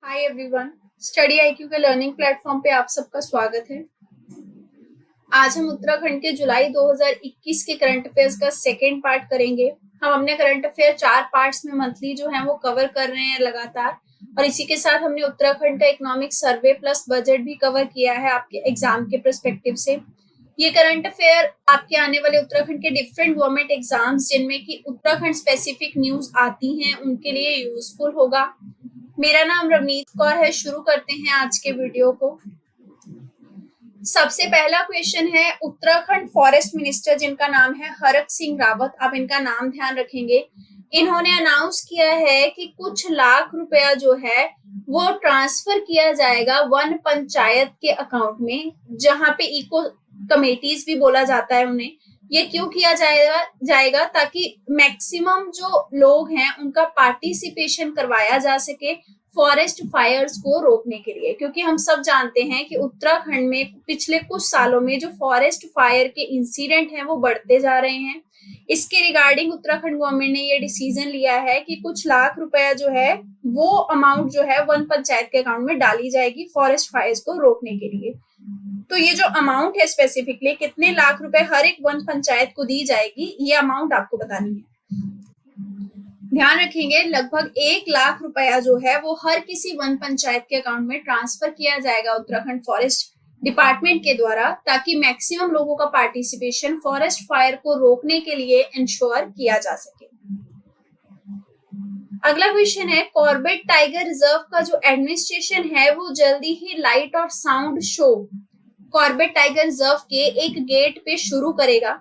Hi everyone, study IQ के learning platform पे आप सबका स्वागत है। आज हम उत्तराखंड के जुलाई 2021 के करंट अफेयर्स का सेकेंड पार्ट करेंगे। हम अपने करंट अफेयर 4 पार्ट्स में मंथली जो है वो कवर कर रहे हैं लगातार, और इसी के साथ हमने उत्तराखंड का इकोनॉमिक सर्वे प्लस बजट भी कवर किया है आपके एग्जाम के पर्सपेक्टिव से। ये करंट अफेयर आपके आने वाले उत्तराखंड के डिफरेंट गवर्नमेंट एग्जाम्स जिनमें कि उत्तराखंड स्पेसिफिक न्यूज आती हैं उनके लिए यूजफुल होगा। मेरा नाम रवनीत कौर है। शुरू करते हैं आज के वीडियो को। सबसे पहला क्वेश्चन है, उत्तराखंड फॉरेस्ट मिनिस्टर जिनका नाम है हरक सिंह रावत, आप इनका नाम ध्यान रखेंगे। इन्होंने अनाउंस किया है कि कुछ लाख रुपया जो है वो ट्रांसफर किया जाएगा वन पंचायत के अकाउंट में, जहां पे इको कमेटीज भी बोला जाता है उन्हें। ये क्यों किया जाएगा ताकि मैक्सिमम जो लोग हैं उनका पार्टिसिपेशन करवाया जा सके फॉरेस्ट फायर्स को रोकने के लिए, क्योंकि हम सब जानते हैं कि उत्तराखंड में पिछले कुछ सालों में जो फॉरेस्ट फायर के इंसिडेंट हैं वो बढ़ते जा रहे हैं। इसके रिगार्डिंग उत्तराखंड गवर्नमेंट ने ये डिसीजन लिया है कि कुछ लाख रुपया जो है वो अमाउंट जो है वन पंचायत के अकाउंट में डाली जाएगी फॉरेस्ट फायर्स को रोकने के लिए। तो ये जो अमाउंट है स्पेसिफिकली कितने लाख रुपए हर एक वन पंचायत को दी जाएगी, ये अमाउंट आपको बतानी है। ध्यान रखेंगे, लगभग 1 लाख रुपया जो है वो हर किसी वन पंचायत के अकाउंट में ट्रांसफर किया जाएगा उत्तराखंड फॉरेस्ट डिपार्टमेंट के द्वारा, ताकि मैक्सिमम लोगों का पार्टिसिपेशन फॉरेस्ट फायर को रोकने के लिए इंश्योर किया जा सके। अगला क्वेश्चन है, कॉर्बेट टाइगर रिजर्व का जो एडमिनिस्ट्रेशन है वो जल्दी ही लाइट और sound show Corbett tiger reserve के एक गेट पे शुरू करेगा,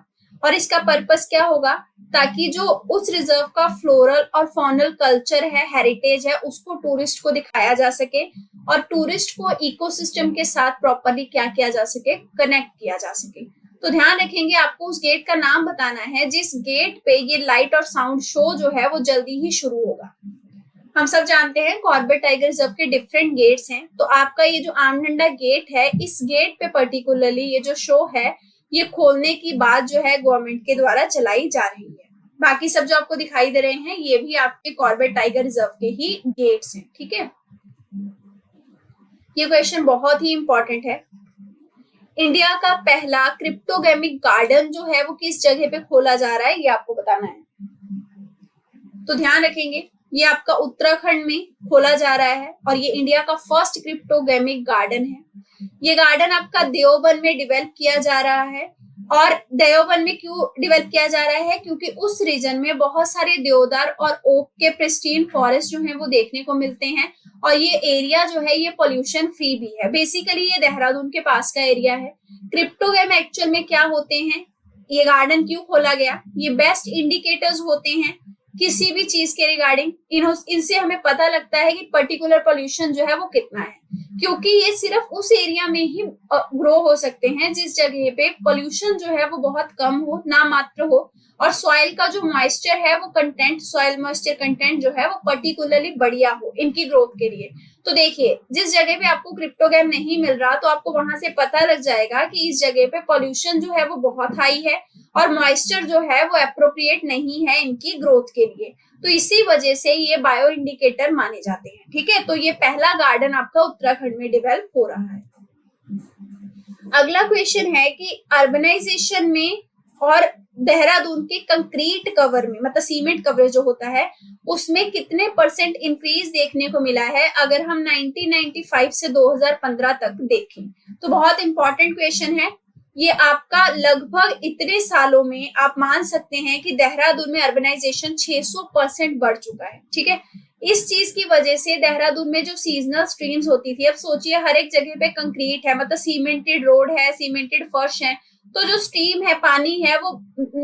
और इसका पर्पस क्या होगा, ताकि जो उस रिजर्व का फ्लोरल और फॉनल कल्चर है, हेरिटेज है, उसको टूरिस्ट को दिखाया जा सके और टूरिस्ट को इकोसिस्टम के साथ प्रॉपर्ली क्या किया जा सके, कनेक्ट किया जा सके। तो ध्यान रखेंगे, आपको उस गेट का नाम बताना है जिस गेट पे ये लाइट और साउंड शो जो है वो जल्दी ही शुरू होगा। हम सब जानते हैं कॉर्बेट टाइगर रिजर्व के डिफरेंट गेट्स हैं, तो आपका ये जो आमडंडा गेट है, इस गेट पे पर्टिकुलरली ये जो शो है ये खोलने की बात जो है गवर्नमेंट के द्वारा चलाई जा रही है। बाकी सब जो आपको दिखाई दे रहे हैं ये भी आपके कॉर्बेट टाइगर रिजर्व के ही गेट्स हैं, ठीक है। ये क्वेश्चन बहुत ही इंपॉर्टेंट है। इंडिया का पहला क्रिप्टोगेमिक गार्डन जो है वो किस जगह पे खोला जा रहा है, ये आपको बताना है। तो ध्यान रखेंगे, ये आपका उत्तराखंड में खोला जा रहा है और ये इंडिया का फर्स्ट क्रिप्टोगेमिक गार्डन है। ये गार्डन आपका देवबंद में डेवलप किया जा रहा है। और देवबंद में क्यों डेवलप किया जा रहा है, क्योंकि उस रीजन में बहुत सारे देवदार और ओक के प्रिस्टीन फॉरेस्ट जो हैं वो देखने को मिलते हैं, और ये एरिया जो है ये पोल्यूशन फ्री भी है। बेसिकली ये देहरादून के पास का एरिया है। क्रिप्टोगेम एक्चुअल में क्या होते हैं, ये गार्डन क्यों खोला गया, ये बेस्ट इंडिकेटर्स होते हैं किसी भी चीज के रिगार्डिंग। इनसे हमें पता लगता है कि पर्टिकुलर पोल्यूशन जो है वो कितना है, क्योंकि ये सिर्फ उस एरिया में ही ग्रो हो सकते हैं जिस जगह पे पोल्यूशन जो है वो बहुत कम हो, ना मात्र हो, और सॉइल का जो मॉइस्चर है वो कंटेंट, सॉइल मॉइस्चर कंटेंट जो है वो पर्टिकुलरली बढ़िया हो इनकी ग्रोथ के लिए। तो देखिए, जिस जगह पे आपको क्रिप्टोगैम नहीं मिल रहा तो आपको वहां से पता लग जाएगा कि इस जगह पे पोल्यूशन जो है वो बहुत हाई है और मॉइस्चर जो है वो एप्रोप्रिएट नहीं है इनकी ग्रोथ के लिए। तो इसी वजह से ये बायो इंडिकेटर माने जाते हैं, ठीक है। तो ये पहला गार्डन आपका उत्तराखंड में डेवलप हो रहा है। अगला क्वेश्चन है कि अर्बनाइजेशन में और देहरादून के कंक्रीट कवर में, मतलब सीमेंट कवरेज जो होता है उसमें कितने % इंक्रीज देखने को मिला है अगर हम 1995 से 2015 तक देखें। तो बहुत इंपॉर्टेंट क्वेश्चन है ये आपका। लगभग इतने सालों में आप मान सकते हैं कि देहरादून में अर्बनाइजेशन 600% बढ़ चुका है, ठीक है। इस चीज की वजह से देहरादून में जो सीजनल स्ट्रीम्स होती थी, अब सोचिए हर एक जगह पे कंक्रीट है, मतलब सीमेंटेड रोड है, सीमेंटेड फर्श है, तो जो स्ट्रीम है, पानी है, वो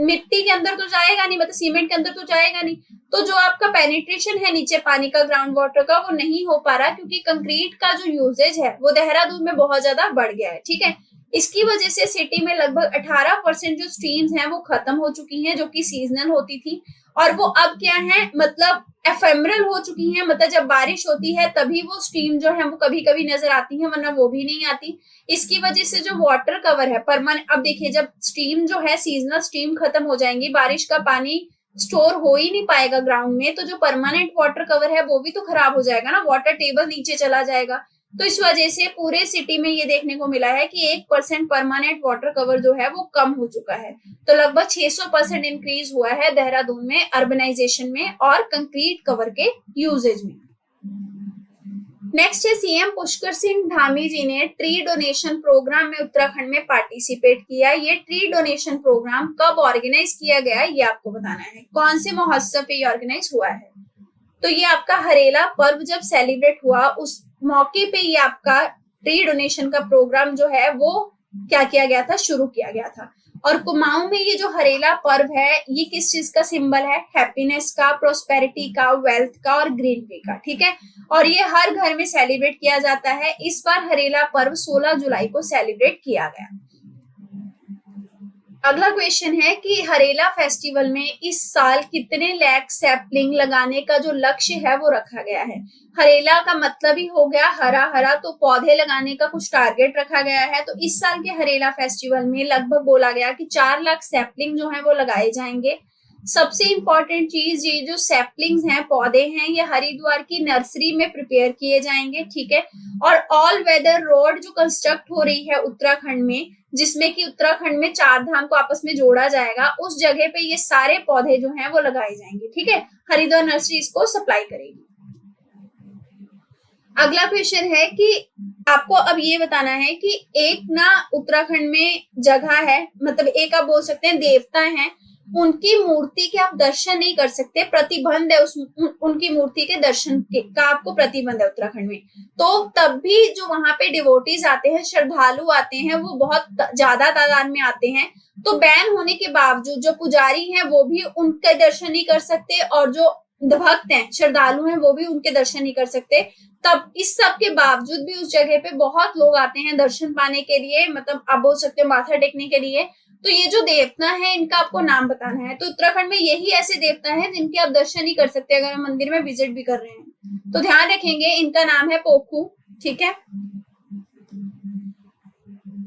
मिट्टी के अंदर तो जाएगा नहीं, मतलब सीमेंट के अंदर तो जाएगा नहीं। तो जो आपका पेनिट्रेशन है नीचे पानी का, ग्राउंड वाटर का, वो नहीं हो पा रहा क्योंकि कंक्रीट का जो यूजेज है वो देहरादून में बहुत ज्यादा बढ़ गया है, ठीक है। इसकी वजह से सिटी में लगभग 18% जो स्ट्रीम्स हैं वो खत्म हो चुकी हैं, जो कि सीजनल होती थी, और वो अब क्या है, मतलब एफेमरल हो चुकी हैं। मतलब जब बारिश होती है तभी वो स्ट्रीम जो है वो कभी कभी नजर आती है, वरना वो भी नहीं आती। इसकी वजह से जो वाटर कवर है परमानेंट, अब देखिए जब स्ट्रीम जो है सीजनल स्ट्रीम खत्म हो जाएंगी, बारिश का पानी स्टोर हो ही नहीं पाएगा ग्राउंड में, तो जो परमानेंट वाटर कवर है वो भी तो खराब हो जाएगा ना, वाटर टेबल नीचे चला जाएगा। तो इस वजह से पूरे सिटी में ये देखने को मिला है कि 1% परमानेंट वाटर कवर जो है वो कम हो चुका है। तो लगभग 600% इंक्रीज हुआ है देहरादून में अर्बनाइजेशन में और कंक्रीट कवर के यूजेज में। नेक्स्ट है सीएम पुष्कर सिंह धामी जी ने ट्री डोनेशन प्रोग्राम में उत्तराखंड में पार्टिसिपेट किया। ये ट्री डोनेशन प्रोग्राम कब ऑर्गेनाइज किया गया ये आपको बताना है, कौन से महोत्सव पे ये ऑर्गेनाइज हुआ है। तो ये आपका हरेला पर्व जब सेलिब्रेट हुआ उस मौके पे ये आपका ट्री डोनेशन का प्रोग्राम जो है वो क्या किया गया था, शुरू किया गया था। और कुमाऊं में ये जो हरेला पर्व है ये किस चीज का सिंबल है, हैप्पीनेस का, प्रोस्पेरिटी का, वेल्थ का और ग्रीनरी का, ठीक है। और ये हर घर में सेलिब्रेट किया जाता है। इस बार हरेला पर्व 16 जुलाई को सेलिब्रेट किया गया। अगला क्वेश्चन है कि हरेला फेस्टिवल में इस साल कितने लाख सैपलिंग लगाने का जो लक्ष्य है वो रखा गया है। हरेला का मतलब ही हो गया हरा हरा, तो पौधे लगाने का कुछ टारगेट रखा गया है। तो इस साल के हरेला फेस्टिवल में लगभग बोला गया कि 4 लाख सैपलिंग जो है वो लगाए जाएंगे। सबसे इंपॉर्टेंट चीज, ये जो सैपलिंग्स हैं, पौधे हैं, ये हरिद्वार की नर्सरी में प्रिपेयर किए जाएंगे, ठीक है। और ऑल वेदर रोड जो कंस्ट्रक्ट हो रही है उत्तराखंड में, जिसमें कि उत्तराखंड में 4 धाम को आपस में जोड़ा जाएगा, उस जगह पे ये सारे पौधे जो हैं वो लगाए जाएंगे, ठीक है। हरिद्वार नर्सरी इसको सप्लाई करेगी। अगला क्वेश्चन है कि आपको अब ये बताना है कि एक ना उत्तराखंड में जगह है, मतलब एक आप बोल सकते हैं देवता हैं, उनकी मूर्ति के आप दर्शन नहीं कर सकते, प्रतिबंध है उनकी मूर्ति के दर्शन का आपको प्रतिबंध है उत्तराखंड में। तो तब भी जो वहां पे डिवोटीज आते हैं, श्रद्धालु आते हैं, वो बहुत ज्यादा तादाद में आते हैं। तो बैन होने के बावजूद जो पुजारी हैं वो भी उनके दर्शन नहीं कर सकते और जो भक्त हैं, श्रद्धालु हैं, वो भी उनके दर्शन नहीं कर सकते। तब इस सब के बावजूद भी उस जगह पे बहुत लोग आते हैं दर्शन पाने के लिए, मतलब आप बोल सकते हो माथा टेकने के लिए। तो ये जो देवता है इनका आपको नाम बताना है। तो उत्तराखंड में यही ऐसे देवता हैं जिनके आप दर्शन नहीं कर सकते अगर हम मंदिर में विजिट भी कर रहे हैं। तो ध्यान रखेंगे, इनका नाम है पोखू, ठीक है।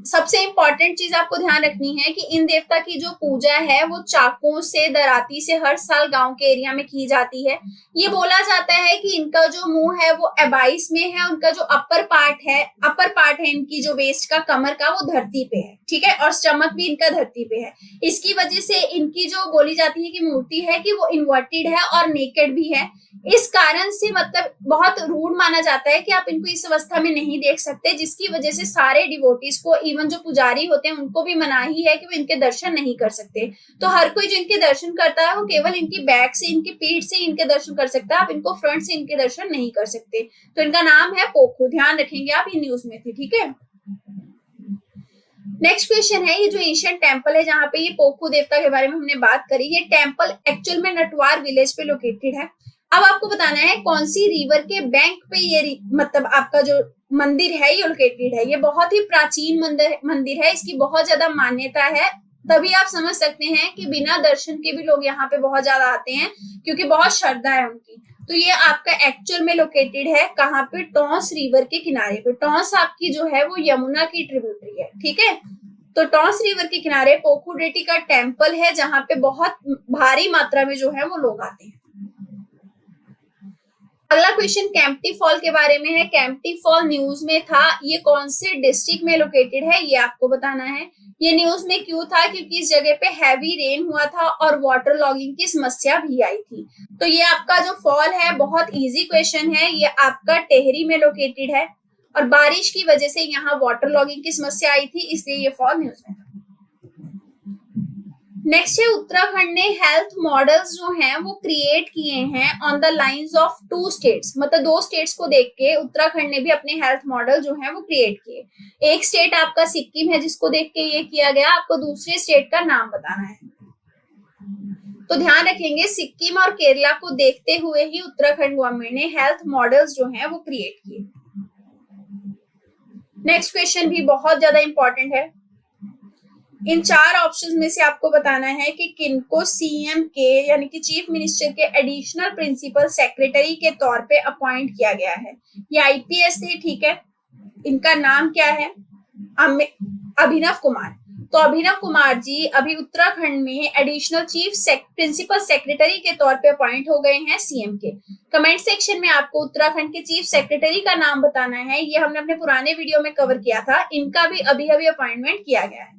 सबसे इंपॉर्टेंट चीज आपको ध्यान रखनी है कि इन देवता की जो पूजा है वो चाकों से, दराती से हर साल गांव के एरिया में की जाती है। ये बोला जाता है कि इनका जो मुंह है वो एबाइस में है, उनका जो अपर पार्ट है इनकी जो वेस्ट का, कमर का, वो धरती पे है, ठीक है। और स्टमक भी इनका धरती पे है। इसकी वजह से इनकी जो बोली जाती है कि मूर्ति है कि वो इन्वर्टेड है और नेकेड भी है। इस कारण से मतलब बहुत रूड माना जाता है कि आप इनको इस अवस्था में नहीं देख सकते, जिसकी वजह से सारे डिवोटीज को, इवन जो पुजारी होते हैं उनको भी मनाही है कि वो इनके दर्शन नहीं कर सकते। तो हर कोई जो इनके दर्शन करता है वो केवल इनकी बैक से, इनकी पीठ से इनके दर्शन कर सकता है, आप इनको फ्रंट से इनके दर्शन नहीं कर सकते। तो इनका नाम है पोखू, ध्यान रखेंगे आप, ये न्यूज में थे, ठीक है। नेक्स्ट क्वेश्चन है, ये जो एशियंट टेम्पल है जहां पे ये पोखू देवता के बारे में हमने बात करी, ये टेम्पल एक्चुअल में नटवार विलेज पे लोकेटेड है। अब आपको बताना है कौन सी रिवर के बैंक पे ये मतलब आपका जो मंदिर है ये लोकेटेड है। ये बहुत ही प्राचीन मंदिर है, इसकी बहुत ज्यादा मान्यता है। तभी आप समझ सकते हैं कि बिना दर्शन के भी लोग यहाँ पे बहुत ज्यादा आते हैं, क्योंकि बहुत श्रद्धा है उनकी। तो ये आपका एक्चुअल में लोकेटेड है कहाँ पे, टॉन्स रिवर के किनारे पे। टॉन्स आपकी जो है वो यमुना की ट्रिब्यूटरी है, ठीक है। तो टॉन्स रिवर के किनारे पोखू डेटी का टेम्पल है जहां पे बहुत भारी मात्रा में जो है वो लोग आते हैं। अगला क्वेश्चन कैंपटी फॉल के बारे में है। कैंपटी फॉल न्यूज में था, ये कौन से डिस्ट्रिक्ट में लोकेटेड है ये आपको बताना है। ये न्यूज में क्यों था, क्योंकि इस जगह पे हैवी रेन हुआ था और वाटर लॉगिंग की समस्या भी आई थी। तो ये आपका जो फॉल है बहुत इजी क्वेश्चन है, ये आपका टेहरी में लोकेटेड है और बारिश की वजह से यहाँ वाटर लॉगिंग की समस्या आई थी, इसलिए ये फॉल न्यूज में था। नेक्स्ट है, उत्तराखंड ने हेल्थ मॉडल्स जो हैं वो क्रिएट किए हैं on the lines of 2 states, मतलब 2 स्टेट्स को देख के उत्तराखंड ने भी अपने हेल्थ मॉडल जो हैं वो क्रिएट किए। एक स्टेट आपका सिक्किम है जिसको देख के ये किया गया, आपको दूसरे स्टेट का नाम बताना है। तो ध्यान रखेंगे, सिक्किम और केरला को देखते हुए ही उत्तराखंड गवर्नमेंट ने हेल्थ मॉडल्स जो हैं वो क्रिएट किए। नेक्स्ट क्वेश्चन भी बहुत ज्यादा इंपॉर्टेंट है। इन 4 ऑप्शंस में से आपको बताना है कि किनको सीएम के यानी कि चीफ मिनिस्टर के एडिशनल प्रिंसिपल सेक्रेटरी के तौर पे अपॉइंट किया गया है। ये आईपीएस थे, ठीक है। इनका नाम क्या है, अभिनव कुमार। तो अभिनव कुमार जी अभी उत्तराखंड में एडिशनल प्रिंसिपल सेक्रेटरी के तौर पे अपॉइंट हो गए हैं सीएम के। कमेंट सेक्शन में आपको उत्तराखंड के चीफ सेक्रेटरी का नाम बताना है। ये हमने अपने पुराने वीडियो में कवर किया था, इनका भी अभी अभी अपॉइंटमेंट किया गया है।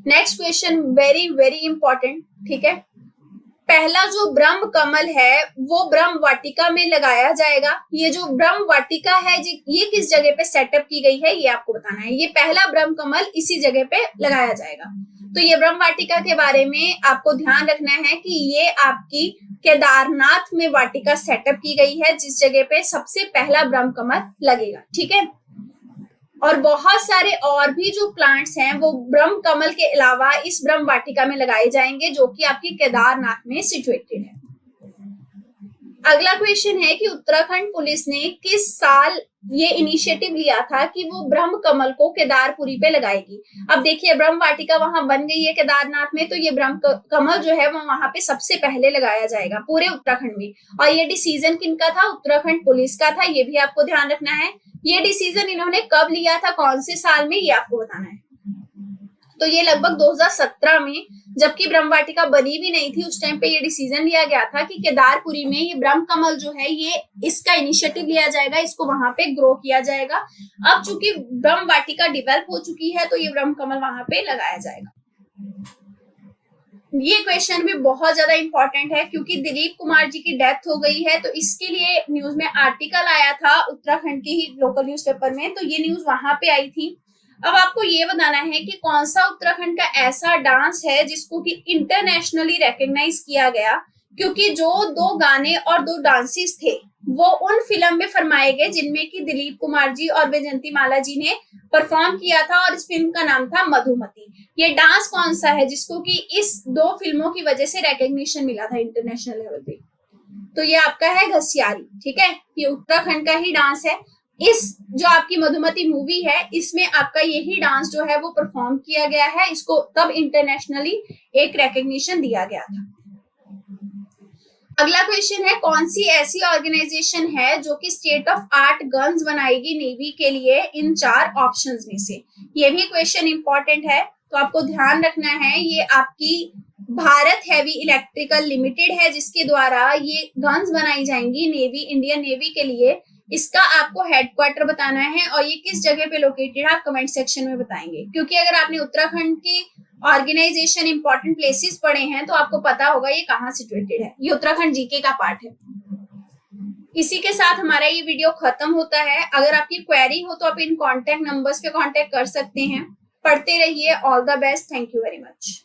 Next question very very important, ठीक है। पहला जो ब्रह्म कमल है वो ब्रह्म वाटिका में लगाया जाएगा। ये जो ब्रह्म वाटिका है ये किस जगह पे सेटअप की गई है ये आपको बताना है। ये पहला ब्रह्म कमल इसी जगह पे लगाया जाएगा। तो ये ब्रह्म वाटिका के बारे में आपको ध्यान रखना है कि ये आपकी केदारनाथ में वाटिका सेटअप की गई है, जिस जगह पे सबसे पहला ब्रह्म कमल लगेगा, ठीक है। और बहुत सारे और भी जो प्लांट्स हैं वो ब्रह्म कमल के अलावा इस ब्रह्म वाटिका में लगाए जाएंगे, जो कि आपकी केदारनाथ में सिचुएटेड है। अगला क्वेश्चन है कि उत्तराखंड पुलिस ने किस साल ये इनिशिएटिव लिया था कि वो ब्रह्म कमल को केदारपुरी पे लगाएगी। अब देखिए ब्रह्म वाटिका वहां बन गई है केदारनाथ में, तो ये ब्रह्म कमल जो है वो वहां पे सबसे पहले लगाया जाएगा पूरे उत्तराखंड में। और ये डिसीजन किनका था? उत्तराखंड पुलिस का था। ये भी आपको ध्यान रखना है। ये डिसीजन इन्होंने कब लिया था, कौन से साल में, ये आपको बताना है। तो ये लगभग 2017 में, जबकि ब्रह्म वाटिका बनी भी नहीं थी उस टाइम पे ये डिसीजन लिया गया था कि केदारपुरी में ये ब्रह्म कमल जो है ये इसका इनिशिएटिव लिया जाएगा, इसको वहां पे ग्रो किया जाएगा। अब चूंकि ब्रह्म वाटिका डेवलप हो चुकी है तो ये ब्रह्म कमल वहां पे लगाया जाएगा। ये क्वेश्चन भी बहुत ज्यादा इंपॉर्टेंट है क्योंकि दिलीप कुमार जी की डेथ हो गई है, तो इसके लिए न्यूज में आर्टिकल आया था उत्तराखंड के ही लोकल न्यूज़पेपर में, तो ये न्यूज वहां पे आई थी। अब आपको ये बताना है कि कौन सा उत्तराखंड का ऐसा डांस है जिसको कि इंटरनेशनली रिकॉग्नाइज किया गया, क्योंकि जो 2 गाने और 2 डांसेस थे वो उन फिल्म में फरमाए गए जिनमें कि दिलीप कुमार जी और वैजयंती माला जी ने परफॉर्म किया था, और इस फिल्म का नाम था मधुमती। ये डांस कौन सा है जिसको कि इस 2 फिल्मों की वजह से रिकॉग्निशन मिला था इंटरनेशनल लेवल पे? तो ये आपका है घसियारी, ठीक है। ये उत्तराखंड का ही डांस है। इस जो आपकी मधुमती मूवी है इसमें आपका यही डांस जो है वो परफॉर्म किया गया है, इसको तब इंटरनेशनली एक रिकॉग्निशन दिया गया था। अगला क्वेश्चन है कौन सी ऐसी ऑर्गेनाइजेशन है जो कि स्टेट ऑफ आर्ट गन्स बनाएगी नेवी के लिए इन 4 ऑप्शंस में से। ये भी क्वेश्चन इंपॉर्टेंट है, तो आपको ध्यान रखना है। ये आपकी भारत हैवी इलेक्ट्रिकल लिमिटेड है जिसके द्वारा ये गन्स बनाई जाएंगी नेवी, इंडियन नेवी के लिए। इसका आपको हेडक्वार्टर बताना है और ये किस जगह पे लोकेटेड है आप कमेंट सेक्शन में बताएंगे, क्योंकि अगर आपने उत्तराखंड की ऑर्गेनाइजेशन इंपॉर्टेंट प्लेसेस पढ़े हैं तो आपको पता होगा ये कहाँ सिचुएटेड है। ये उत्तराखंड जीके का पार्ट है। इसी के साथ हमारा ये वीडियो खत्म होता है। अगर आपकी क्वेरी हो तो आप इन कॉन्टेक्ट नंबर्स पे कॉन्टेक्ट कर सकते हैं। पढ़ते रहिए। All the best. Thank you very much.